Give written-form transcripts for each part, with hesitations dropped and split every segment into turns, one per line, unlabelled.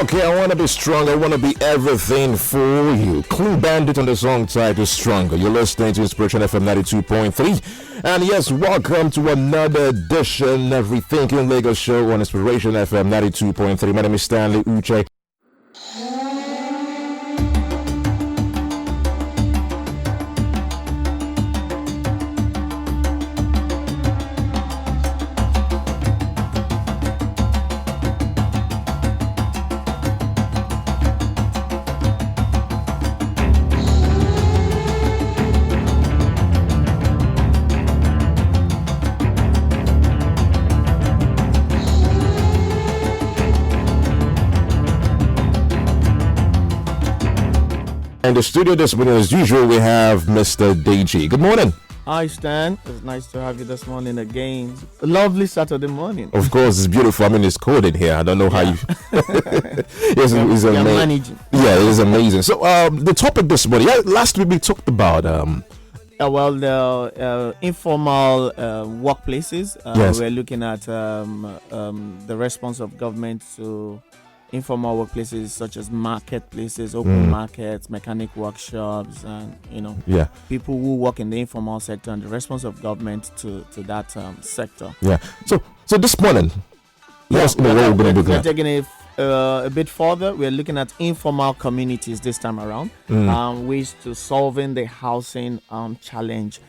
Okay, I want to be strong. I want to be everything for you. Clean Bandit on the song title Stronger. You're listening to Inspiration FM 92.3. And yes, welcome to another edition of Rethinking Lagos show on Inspiration FM 92.3. My name is Stanley Uche. In the studio this morning, as usual, we have Mr. Deji. Good morning.
Hi, Stan. It's nice to have you this morning again. A lovely Saturday morning.
Of course, it's beautiful. I mean, it's cold in here. I don't know how you... it's
managing.
Yeah, it is amazing. So, the topic this morning, last week we talked about...
the informal workplaces.
Yes.
We're looking at the response of government to informal workplaces such as marketplaces, open markets, mechanic workshops, and people who work in the informal sector, and the response of government to that sector.
Yeah. So this morning, we're
taking it a bit further. We're looking at informal communities this time around, ways to solving the housing challenge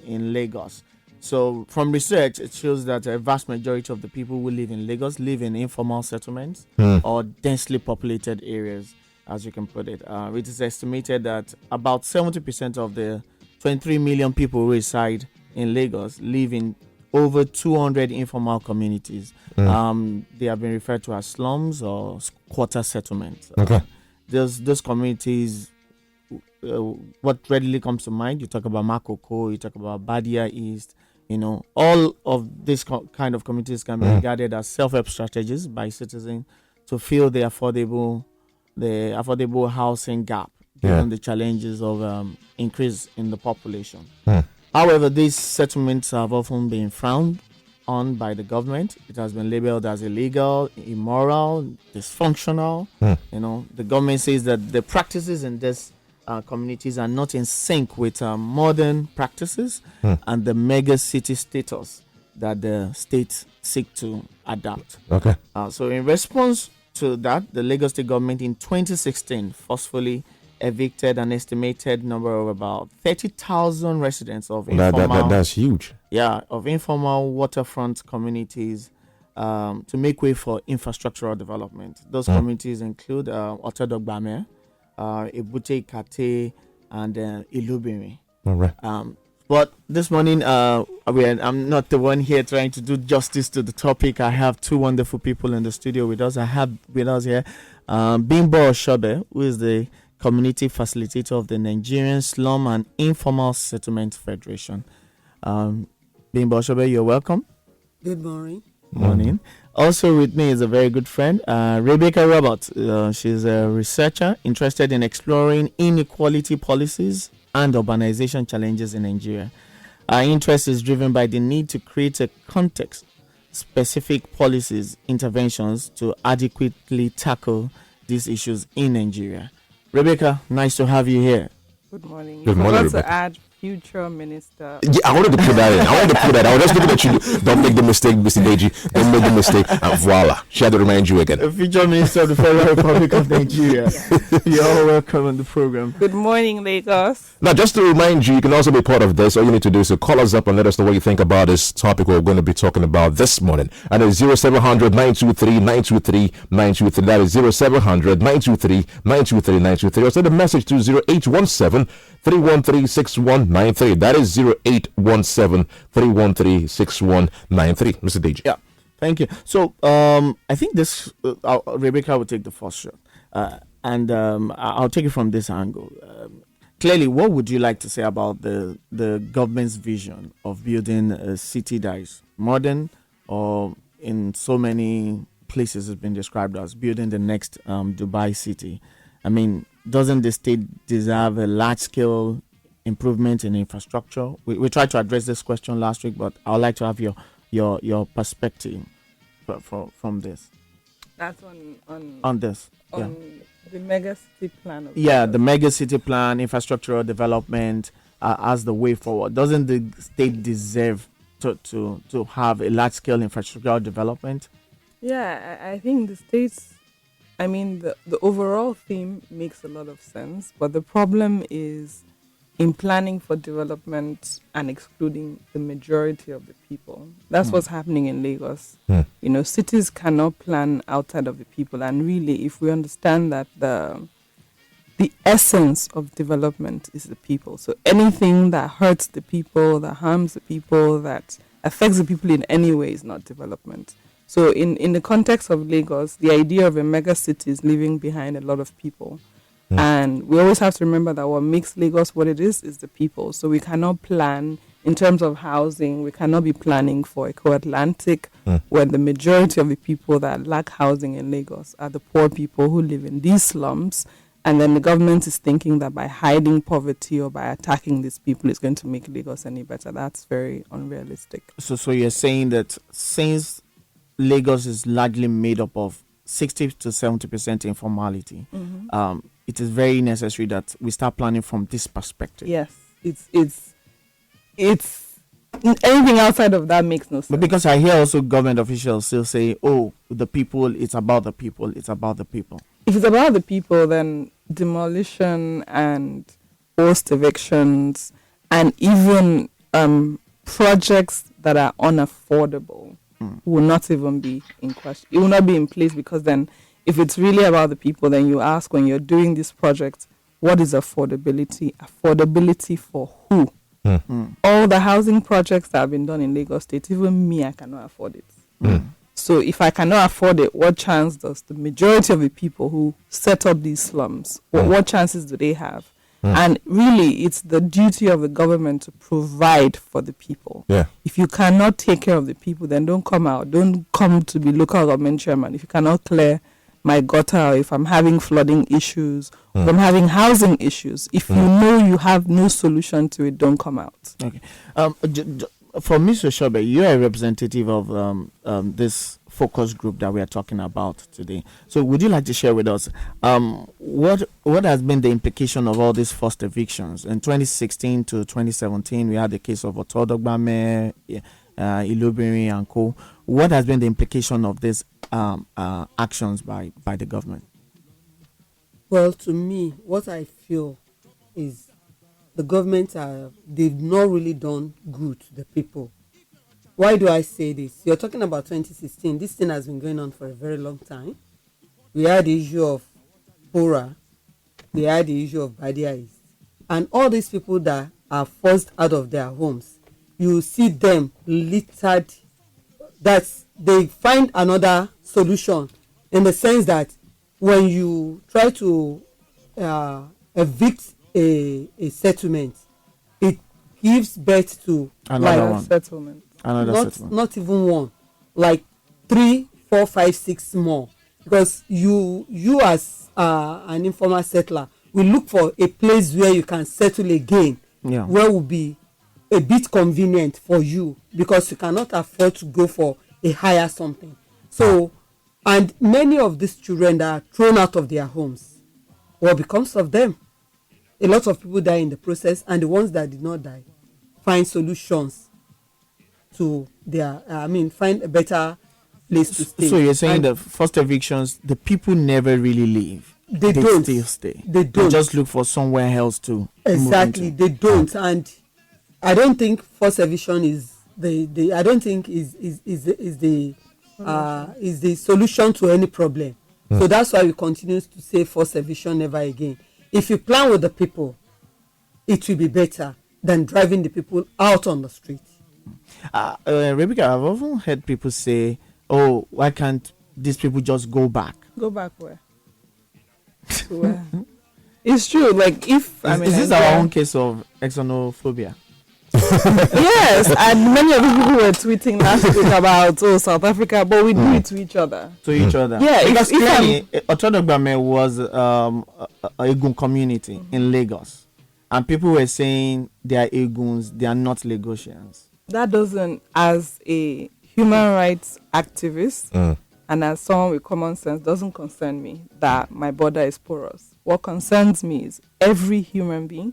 in Lagos. So from research, it shows that a vast majority of the people who live in Lagos live in informal settlements or densely populated areas, as you can put it. It is estimated that about 70% of the 23 million people who reside in Lagos live in over 200 informal communities. They have been referred to as slums or quarter settlements.
Okay.
Those communities, what readily comes to mind, you talk about Makoko, you talk about Badia East. All of these kind of communities can be regarded as self-help strategies by citizens to fill the affordable housing gap, given the challenges of increase in the population. However, these settlements have often been frowned on by the government. It has been labeled as illegal, immoral, dysfunctional. The government says that the practices in this communities are not in sync with modern practices and the megacity status that the state seek to adopt.
Okay.
So in response to that, the Lagos State government in 2016 forcefully evicted an estimated number of about 30,000 residents of informal...
That's huge.
Yeah, of informal waterfront communities to make way for infrastructural development. Those communities include Otodo Gbame, Ebute Ikate, and Ilubinrin.
All right.
But this morning, I'm not the one here trying to do justice to the topic. I have two wonderful people in the studio with us. I have with us here Bimbo Oshobe, who is the community facilitator of the Nigerian Slum and Informal Settlement Federation. Bimbo Oshobe, you're welcome.
Good morning.
Morning. Also with me is a very good friend, Rebecca Roberts. She's a researcher interested in exploring inequality policies and urbanization challenges in Nigeria. Our interest is driven by the need to create a context-specific policies interventions to adequately tackle these issues in Nigeria. Rebecca, nice to have you here.
Good morning.
Good morning, Rebecca.
To add future minister.
Yeah, I wanted to put that in. I was just looking at you. Don't make the mistake, Mr. Deji. Don't make the mistake. And voila. She had to remind you again.
The future minister of the Federal Republic of Nigeria. You're all welcome on the program.
Good morning, Lagos.
Now, just to remind you, you can also be part of this. All you need to do is to call us up and let us know what you think about this topic we're going to be talking about this morning. And it's 0700 923 923 923. That is 0700 923 923 923. Or send a message to 0817 313 6193. That is 0817 313 6193. Mr. Deji.
Yeah, thank you. So, I think this, Rebecca will take the first shot. And I'll take it from this angle. Clearly, what would you like to say about the government's vision of building a city that is modern, or in so many places has been described as building the next Dubai city? I mean, doesn't the state deserve a large-scale improvement in infrastructure? We tried to address this question last week, but I would like to have your perspective from this.
That's
on this.
on the megacity plan. Of
Yeah,
Lagos.
the mega city plan, infrastructural development as the way forward. Doesn't the state deserve to have a large scale infrastructural development?
Yeah, I think the states. I mean, the overall theme makes a lot of sense, but the problem is in planning for development and excluding the majority of the people. That's what's happening in Lagos. You know, cities cannot plan outside of the people, and really, if we understand that the essence of development is the people. So anything that hurts the people, that harms the people, that affects the people in any way is not development. So in the context of Lagos, the idea of a mega city is leaving behind a lot of people. And we always have to remember that what makes Lagos what it is the people. So we cannot plan in terms of housing. We cannot be planning for Eco-Atlantic when the majority of the people that lack housing in Lagos are the poor people who live in these slums. And then the government is thinking that by hiding poverty or by attacking these people is going to make Lagos any better. That's very unrealistic.
So you're saying that since Lagos is largely made up of 60 to 70% informality, it is very necessary that we start planning from this perspective.
Yes, it's anything outside of that makes no sense.
But because I hear also government officials still say, "Oh, the people, it's about the people, it's about the people."
If it's about the people, then demolition and forced evictions and even projects that are unaffordable will not even be in question. It will not be in place, because then if it's really about the people, then you ask, when you're doing this project, what is affordability? Affordability for who? All the housing projects that have been done in Lagos State, even me, I cannot afford it. So if I cannot afford it, what chance does the majority of the people who set up these slums, what chances do they have? And really, it's the duty of the government to provide for the people.
Yeah.
If you cannot take care of the people, then don't come out. Don't come to be local government chairman. If you cannot clear my gutter, or if I'm having flooding issues, or if I'm having housing issues, if you know you have no solution to it, don't come out.
Okay. For Mr. Oshobe, you're a representative of this focus group that we are talking about today. So would you like to share with us what has been the implication of all these forced evictions? In 2016 to 2017, we had the case of Otodo Gbame, Ilubinrin and Co. What has been the implication of these actions by the government?
Well, to me, what I feel is the government they've not really done good to the people. Why do I say this? You're talking about 2016. This thing has been going on for a very long time. We had the issue of Pora. We had the issue of Badia East. And all these people that are forced out of their homes, you see them littered, that they find another solution, in the sense that when you try to evict a settlement, it gives birth to
Another one.
Settlement.
Another settlement.
not even one, like 3, 4, 5, 6 more, because you as an informal settler will look for a place where you can settle again, where will be a bit convenient for you, because you cannot afford to go for a higher something. So, and many of these children that are thrown out of their homes, what becomes of them? A lot of people die in the process, and the ones that did not die find solutions to their find a better place to stay.
So you're saying that first evictions, the people never really leave.
They don't
still stay.
They don't.
They just look for somewhere else to
exactly
move into.
They don't. And I don't think forced eviction is the I don't think is the solution to any problem. So that's why we continue to say forced eviction never again. If you plan with the people, it will be better than driving the people out on the street.
Rebecca, I've often heard people say, "Oh, why can't these people just go back?"
Go back where? To where? It's true. Like, if
Is this our own case of xenophobia?
Yes, and many of the people were tweeting last week about South Africa, but we do it to each other.
To each other.
Yeah,
because
if
clearly, Otodo Gbame was a Egun community in Lagos, and people were saying they are Eguns, they are not Lagosians.
That doesn't, as a human rights activist, And as someone with common sense, doesn't concern me that my border is porous. What concerns me is every human being,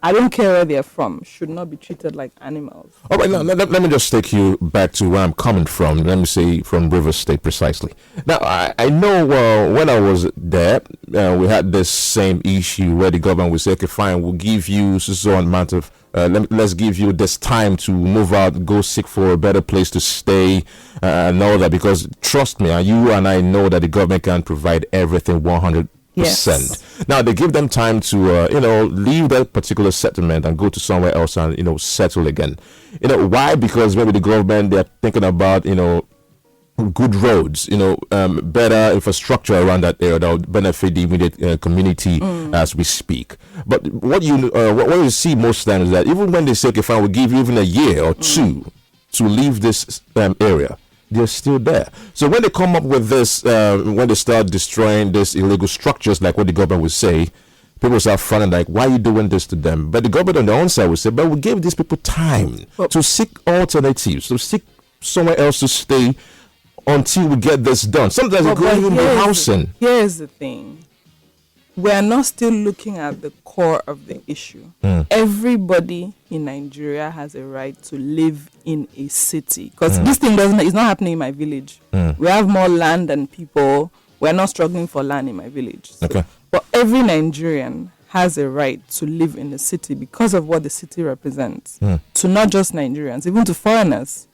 I don't care where they're from, should not be treated like animals.
All right, now let me just take you back to where I'm coming from. Let me say from River State precisely. Now, I know when I was there, we had this same issue where the government would say, okay, fine, we'll give you so amount of, let's give you this time to move out, go seek for a better place to stay, and all that. Because trust me, you and I know that the government can provide everything 100%.
Yes.
Now they give them time to leave that particular settlement and go to somewhere else and settle again. Why? Because maybe the government, they're thinking about good roads, better infrastructure around that area that would benefit the immediate community as we speak. But what you see most times is that even when they say, okay, fine, we'll give you even a year or two to leave this area, they're still there. So when they come up with this, when they start destroying these illegal structures, like what the government would say, people start fronting like, why are you doing this to them? But the government on their own side would say, but we give these people time to seek alternatives, to seek somewhere else to stay until we get this done. Sometimes it could even be housing.
Here's the thing. We are not still looking at the core of the issue. Everybody in Nigeria has a right to live in a city, because this thing is not happening in my village. We have more land than people. We're not struggling for land in my village. So,
Okay.
but every Nigerian has a right to live in the city because of what the city represents to not just Nigerians, even to foreigners,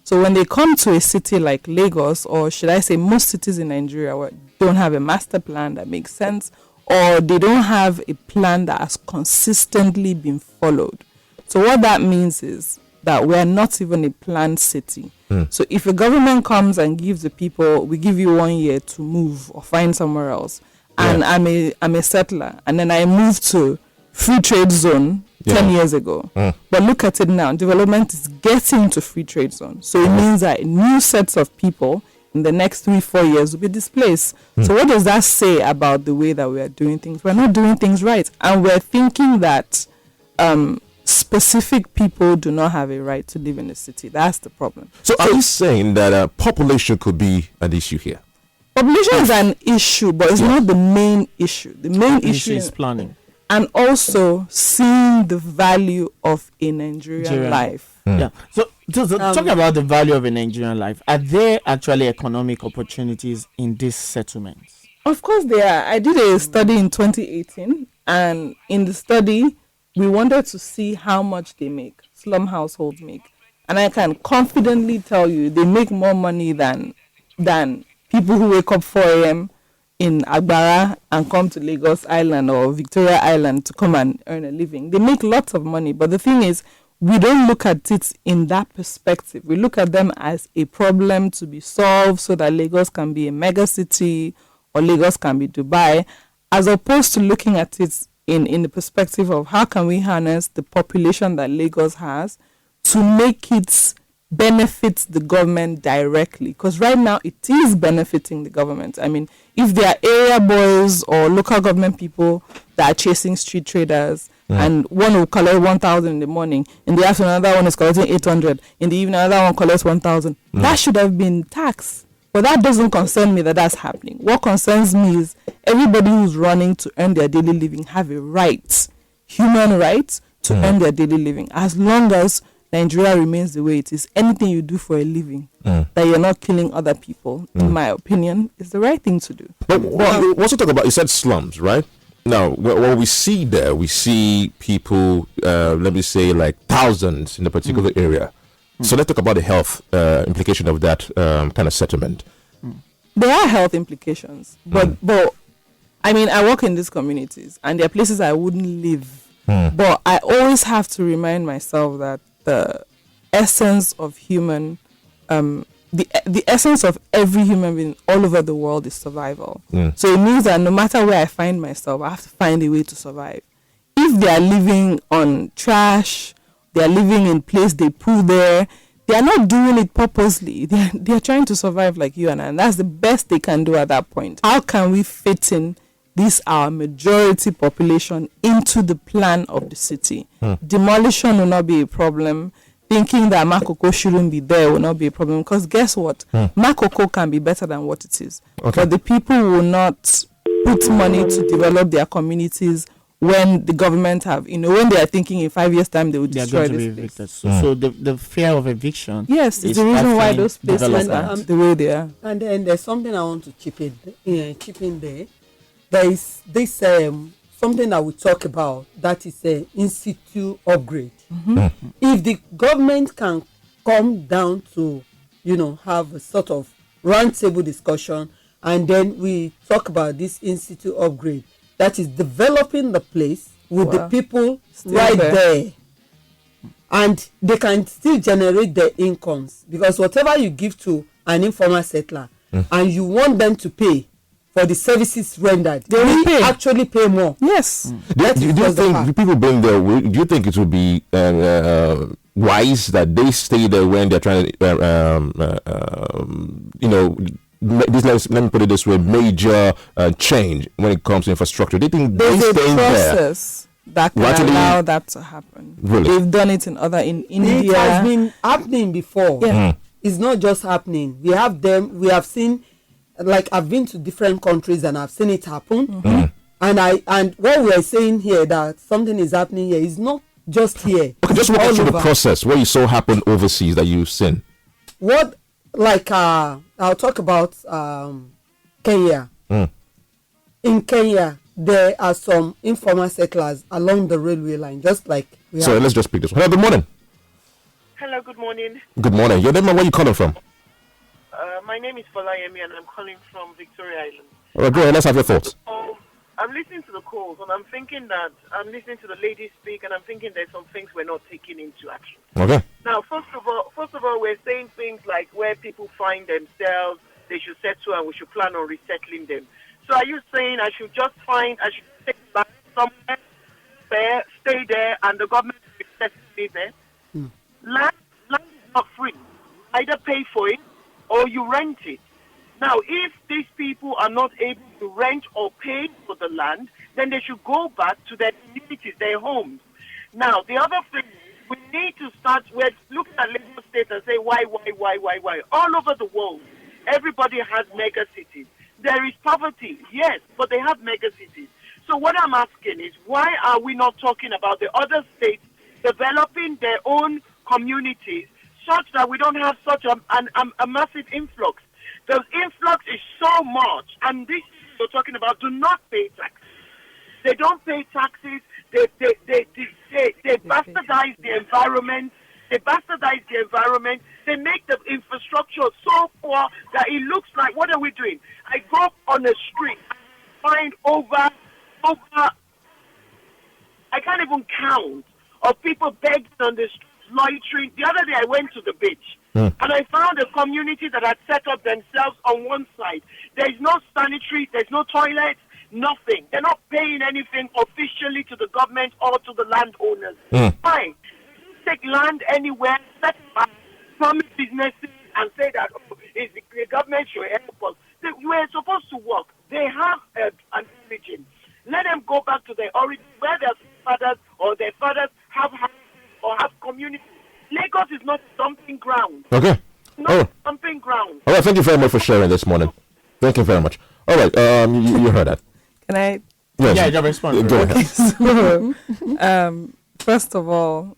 So when they come to a city like Lagos, or should I say most cities in Nigeria where don't have a master plan that makes sense, or they don't have a plan that has consistently been followed. So what that means is that we're not even a planned city. So if a government comes and gives the people, we give you 1 year to move or find somewhere else, and I'm a settler, and then I move to free trade zone 10 years ago. But look at it now, development is getting to free trade zone. So it means that new sets of people in the next 3-4 years will be displaced. So what does that say about the way that we are doing things? We're not doing things right. And we're thinking that specific people do not have a right to live in the city. That's the problem.
So are you saying that population could be an issue here?
Population is an issue, but it's not the main issue. The main issue
is planning.
And also seeing the value of a Nigerian life.
Yeah. So talking about the value of a Nigerian life, are there actually economic opportunities in these settlements?
Of course there are. I did a study in 2018, and in the study, we wanted to see how much they make, slum households make. And I can confidently tell you they make more money than people who wake up 4 a.m. in Agbara and come to Lagos Island or Victoria Island to come and earn a living. They make lots of money, but the thing is, we don't look at it in that perspective. We look at them as a problem to be solved so that Lagos can be a megacity or Lagos can be Dubai, as opposed to looking at it in the perspective of how can we harness the population that Lagos has to make it benefit the government directly, because right now it is benefiting the government. I mean, if there are area boys or local government people that are chasing street traders, and one will collect 1,000 in the morning, in the afternoon another one is collecting 800, in the evening another one collects 1,000, that should have been taxed. But that doesn't concern me that that's happening. What concerns me is everybody who's running to earn their daily living have a right, human right, to earn their daily living, as long as Nigeria remains the way it is. Anything you do for a living that you're not killing other people, in my opinion, is the right thing to do.
But we also talk about, you said slums, right? Now, what we see there, we see people, let me say, like thousands in a particular area. So let's talk about the health implication of that kind of settlement.
There are health implications, but I mean, I work in these communities, and there are places I wouldn't live. But I always have to remind myself that the essence of human, the essence of every human being all over the world is survival. So it means that no matter where I find myself, I have to find a way to survive. If they are living on trash, they are living in place they poo there, they are not doing it purposely. They are trying to survive like you and I, and that's the best they can do at that point. How can we fit in this our majority population into the plan of the city? Demolition will not be a problem. thinking that Makoko shouldn't be there will not be a problem, because guess what? Makoko can be better than what it is.
Okay.
But the people will not put money to develop their communities when the government have, when they are thinking in 5 years' time they will
They are
destroy
going to be
this
evicted.
place.
So the fear of eviction.
Yes, it's
is
the reason why
stifling
those places
development.
are the way they are.
And then there's something I want to chip in there. There is this something that we talk about, that is a in-situ upgrade. If the government can come down to have a sort of roundtable discussion, and then we talk about this in-situ upgrade, that is developing the place with the people right there, and they can still generate their incomes, because whatever you give to an informal settler and you want them to pay for the services rendered,
They will
actually pay more.
Yes.
Do you think people being there? Do you think it would be wise that they stay there when they're trying to, let me put it this way, major change when it comes to infrastructure? Do you think
There's
they
a
staying there?
process that can
Actually,
allow that to happen.
Really?
They've done it in India.
It has been happening before.
Yeah.
It's not just happening. We have seen, like, I've been to different countries and I've seen it happen. And what we are saying here, that something is happening here, is not just here.
Okay, just walk
all
us through the
over.
process what you saw happen overseas that you've seen.
What, like, I'll talk about Kenya. In Kenya, there are some informal settlers along the railway line, just like we
So
have.
let's just pick this one. Hello, good morning.
Hello, good morning.
Good morning. Your name and where you calling from?
My name is Folayemi and I'm calling from Victoria Island.
All right, go ahead. Let's have your thoughts.
I'm listening to the calls and I'm listening to the ladies speak, and I'm thinking there's some things we're not taking into action.
Okay.
Now, first of all, we're saying things like where people find themselves, they should settle and we should plan on resettling them. So are you saying I should take back somewhere there, stay there, and the government will settle me there? Land is not free. Either pay for it or you rent it. Now, if these people are not able to rent or pay for the land, then they should go back to their communities, their homes. Now, the other thing, we need to start with looking at Lagos State and say, why? All over the world, everybody has mega cities. There is poverty, yes, but they have mega cities. So what I'm asking is, why are we not talking about the other states developing their own communities such that we don't have such a massive influx? The influx is so much, and this you're talking about do not pay taxes. They don't pay taxes. They bastardize the environment. They make the infrastructure so poor that it looks like, what are we doing? I go on the street, find over, I can't even count, of people begging on the street, loitering. The other day I went to the beach. And I found a community that had set up themselves on one side. There is no sanitary, there's no toilets, nothing. They're not paying anything officially to the government or to the landowners. Fine. Take land anywhere, set up some businesses and say that the government should help us. We were supposed to work. They have an origin. Let them go back to their origin, where their fathers or their fathers have or have community. Lagos is not dumping ground.
Okay.
Not dumping ground.
All right. Thank you very much for sharing this morning. Thank you very much. All right. You heard that.
Can I?
Yes.
Yeah, your response.
Go ahead.
So, first of all,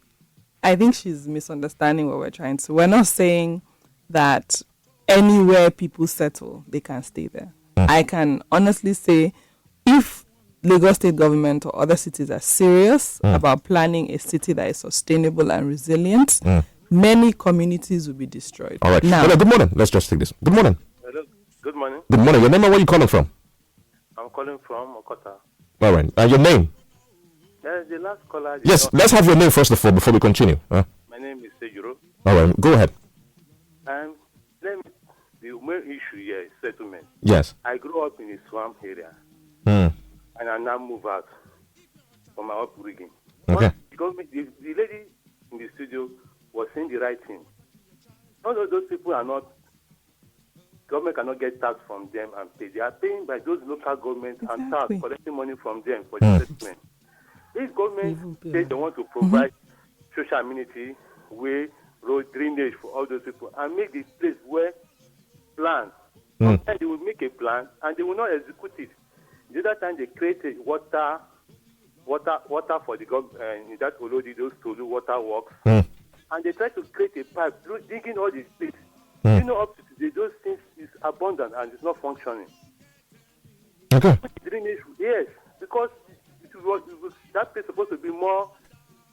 I think she's misunderstanding what we're trying to. We're not saying that anywhere people settle, they can stay there. I can honestly say, if Lagos State government or other cities are serious about planning a city that is sustainable and resilient, many communities will be destroyed.
All right.
Now,
Hello, good morning. Let's just take this. Good morning.
Hello. Good morning.
Good morning. Your name and where you calling from?
I'm calling from Okota.
All right. Your name?
The last caller.
Yes. Let's have your name first of all before we continue.
My name is Sejuro.
All right. Go ahead.
The main issue here is settlement.
Yes.
I grew up in a swamp area, and I now move out from my upbringing.
Okay.
Because the lady in the studio was saying the right thing. None of those people are not. Government cannot get tax from them and pay. They are paying by those local governments and tax, collecting money from them for the settlement. This government says they want to provide social amenity, way, road, drainage for all those people, and make the place where plans. Sometimes they will make a plan and they will not execute it. The other time they create a water for the government in that Olodi, those Tolu water works, and they try to create a pipe through digging all these things. You know, up to today, those things is abundant and it's not functioning.
Okay.
Drainage, yes, because that place is supposed to be more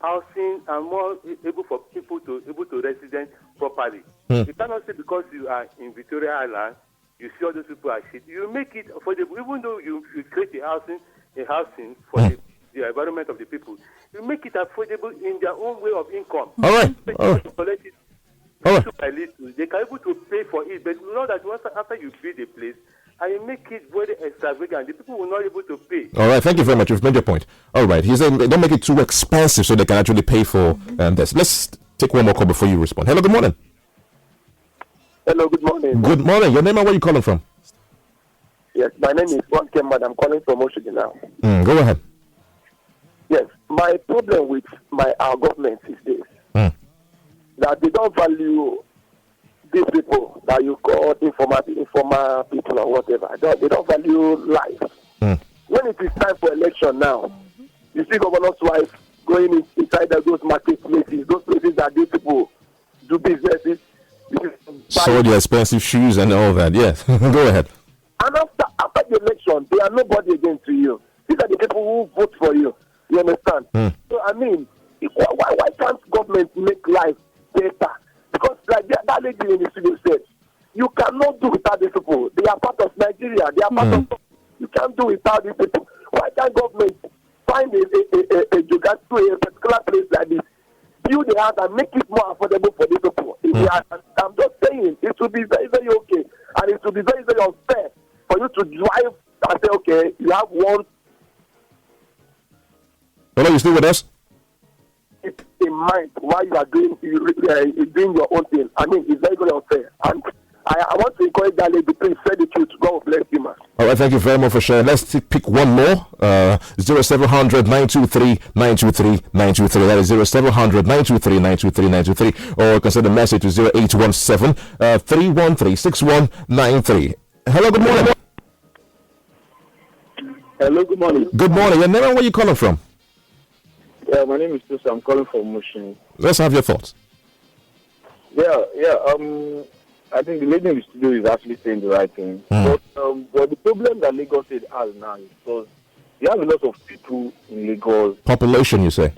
housing and more able for people to resident properly. You cannot say because you are in Victoria Island, you see all those people are shit. You make it affordable, even though you create a housing for the environment of the people. You make it affordable in their own way of income.
All right.
Collect it. Little by little. They can able to pay for it, but you know that after you build a place, and you make it very extravagant, the people will not be able to pay.
All right, thank you very much. You've made your point. All right, he's saying don't make it too expensive so they can actually pay for this. Let's take one more call before you respond. Hello, good morning.
Hello, good morning.
Good morning. Your name and where you calling from?
Yes, my name is Juan Kemad. I'm calling from Oshobe now.
Go ahead.
Yes, my problem with our government is this, that they don't value these people that you call informal people or whatever. They don't value life. When it is time for election now, you see governor's wife going inside those marketplaces, those places that these people do businesses.
So the expensive shoes and all that. Yes, go ahead.
And after the election, they are nobody again to you. These are the people who vote for you. You understand? So I mean, why can't government make life better? Because like that lady in the studio said, you cannot do without these people. They are part of Nigeria. They are part of. You can't do without these people. Why can't government find a geography to a particular place like this, build the house and make it more affordable for these people? I'm just saying it will be very, very okay, and it will be very, very unfair for you to drive and say, okay, you have one.
Hello, you still with us?
It's in mind why you are doing your own thing. I mean, it's very, very unfair. And I want to encourage that lady, please say the truth. God bless you, man.
All right, thank you very much for sharing. Let's pick one more. 0700 923 923 923. That is 0700 923 923 923. Or you can send a message to 0817 313 6193. Hello, good morning.
Hello, good morning.
Good morning. Your name and where you calling from?
Yeah, my name is Tusa. I'm calling from Mushin.
Let's have your thoughts.
Yeah. I think the lady in the studio is actually saying the right thing. But the problem that Lagos State has now is because you have a lot of people in Lagos.
Population, you say?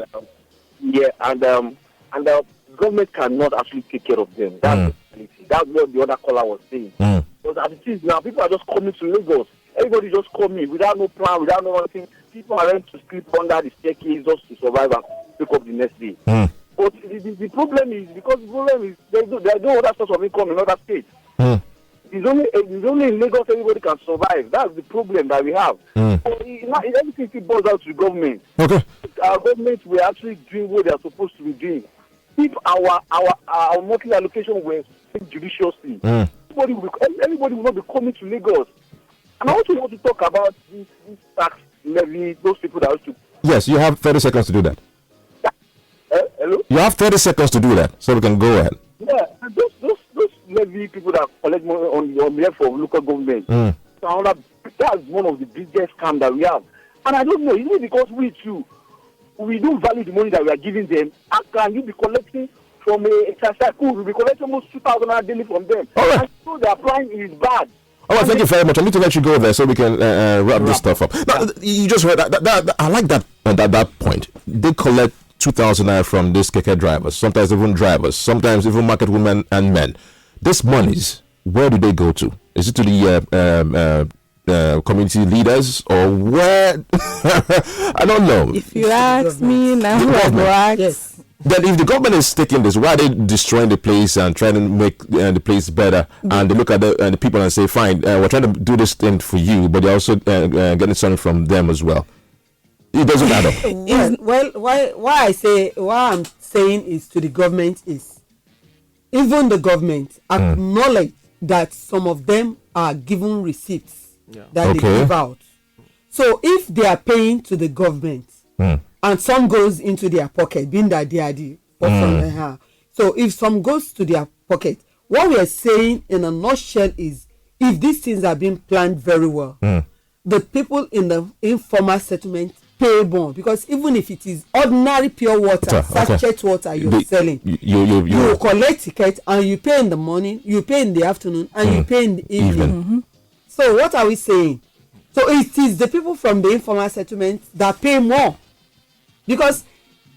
And the government cannot actually take care of them. That's the reality. That's what the other caller was saying. Because as it is now, people are just coming to Lagos. Everybody just coming without no plan, without no anything. People are ready to sleep under the staircase just to survive and pick up the next day. But the problem is, there's no other source of income in other states. It's only in Lagos everybody can survive. That's the problem that we have. So everything boils out to the government. Okay. Our government were actually doing what they are supposed to be doing. If our monthly allocation were spent judiciously, everybody will not be coming to Lagos. And I also want to talk about this tax levy, those people that used to...
Yes, you have 30 seconds to do that.
Hello?
You have 30 seconds to do that, so we can go ahead.
Yeah, and those levy people that collect money on behalf of local government, that's one of the biggest scams that we have. And I don't know, is it because we don't value the money that we are giving them? How can you be collecting from a cycle? We'll be collecting almost 2,000 daily from them. All right. And so the applying is bad.
All right, thank you very much. I need to let you go there so we can wrap this stuff up. Now, you just heard that. I like that point. They collect 2,000 naira from these keke drivers, sometimes even drivers, sometimes even market women and men. These monies, where do they go to? Is it to the community leaders or where? I don't know.
If you ask me, now who I go ask? Yes.
Then if the government is taking this, why are they destroying the place and trying to make the place better? And they look at the people and say, fine, we're trying to do this thing for you, but they're also getting something from them as well. It doesn't add up.
Well, why I'm saying is to the government is, even the government acknowledge that some of them are given receipts that they give out. So if they are paying to the government, and some goes into their pocket, being that they are the person. So if some goes to their pocket, what we are saying in a nutshell is, if these things are being planned very well, the people in the informal settlement pay more, because even if it is ordinary pure water, sachet water you're selling, you collect ticket and you pay in the morning, you pay in the afternoon, and you pay in the evening. So what are we saying? So it is the people from the informal settlement that pay more, because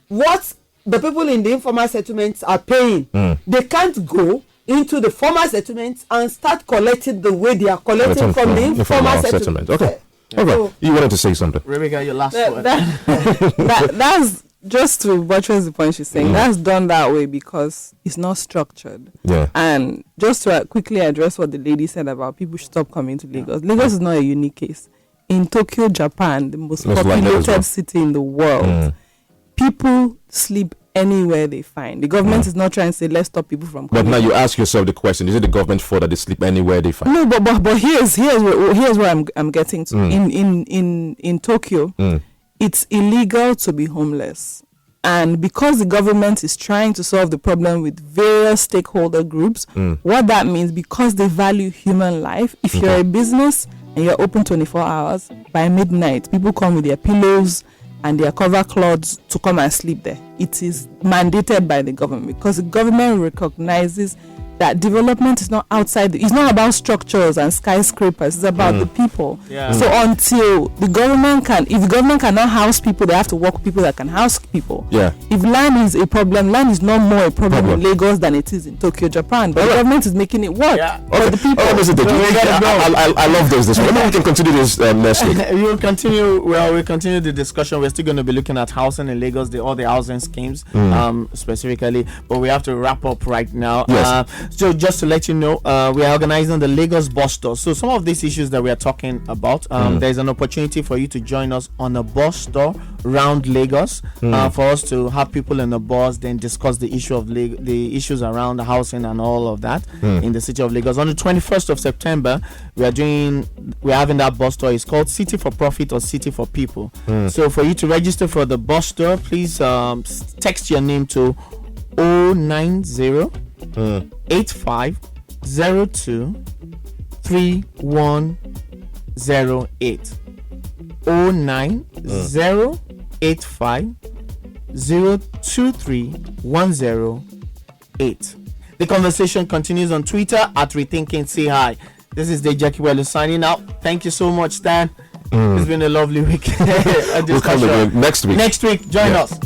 what the people in the informal settlements are paying, they can't go into the formal settlements and start collecting the way they are collecting from the informal settlement.
Okay.
So,
you wanted to say something,
Rebecca? Your last word.
That's just to buttress the point she's saying. That's done that way because it's not structured.
Yeah.
And just to quickly address what the lady said about people should stop coming to Lagos. Lagos is not a unique case. In Tokyo, Japan, the most populated city in the world, people sleep anywhere they find. The government is not trying to say let's stop people from coming.
But now you ask yourself the question: is it the government fault that they sleep anywhere they find?
No, but here's where I'm getting to. In Tokyo, it's illegal to be homeless, and because the government is trying to solve the problem with various stakeholder groups, what that means, because they value human life, if you're a business and you're open 24 hours, by midnight people come with their pillows and their cover cloths to come and sleep there. It is mandated by the government, because the government recognizes that development is not outside. It's not about structures and skyscrapers. It's about the people.
Yeah.
So until the government if the government cannot house people, they have to work with people that can house people.
Yeah.
If land is a problem, land is not more a problem in Lagos than it is in Tokyo, Japan. But the government is making it work for the people.
I love this. Maybe we can continue this next week.
We'll continue the discussion. We're still going to be looking at housing in Lagos, all the housing schemes specifically. But we have to wrap up right now.
Yes.
So just to let you know, we are organizing the Lagos bus tour. So some of these issues that we are talking about, there's an opportunity for you to join us on a bus tour around Lagos, for us to have people in the bus, then discuss the issue of the issues around the housing and all of that in the city of Lagos. On the 21st of September, we're having that bus tour. It's called City for Profit or City for People. So for you to register for the bus tour, please text your name to 090 8502 3108 09085023108. The conversation continues on Twitter at Rethinking. Say hi. This is Deja Kiwelu signing out. Thank you so much, Stan. It's been a lovely week.
We'll come again next week.
Next week, join us.